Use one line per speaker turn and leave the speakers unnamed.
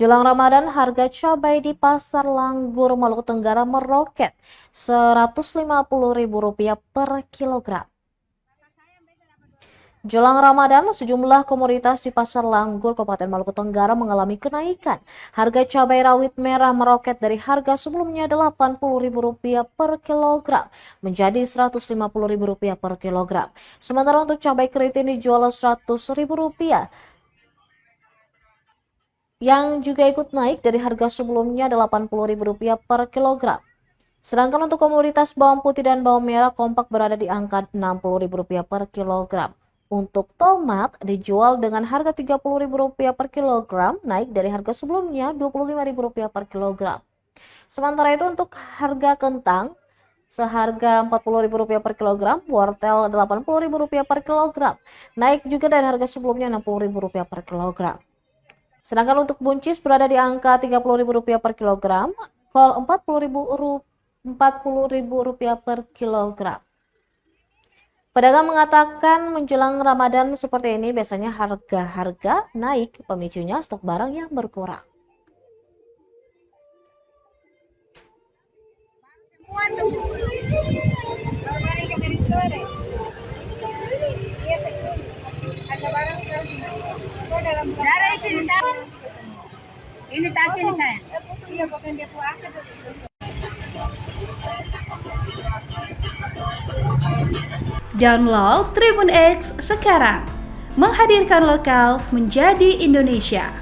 Jelang Ramadan, harga cabai di Pasar Langgur, Maluku Tenggara meroket Rp150.000 per kilogram. Jelang Ramadan, sejumlah komoditas di Pasar Langgur, Kabupaten Maluku Tenggara mengalami kenaikan. Harga cabai rawit merah meroket dari harga sebelumnya Rp80.000 per kilogram menjadi Rp150.000 per kilogram. Sementara untuk cabai keriting dijual Rp100.000 yang juga ikut naik dari harga sebelumnya Rp80.000 per kilogram. Sedangkan untuk komoditas bawang putih dan bawang merah kompak berada di angka Rp60.000 per kilogram. Untuk tomat dijual dengan harga Rp30.000 per kilogram, naik dari harga sebelumnya Rp25.000 per kilogram. Sementara itu untuk harga kentang seharga Rp40.000 per kilogram, wortel Rp80.000 per kilogram, naik juga dari harga sebelumnya Rp60.000 per kilogram. Sedangkan untuk buncis berada di angka Rp30.000 per kilogram, kol Rp40.000 per kilogram. Pedagang mengatakan menjelang Ramadan seperti ini biasanya harga naik, pemicunya stok barang yang berkurang.
Ini tas ini saya.
Download Tribun X sekarang, menghadirkan lokal menjadi Indonesia.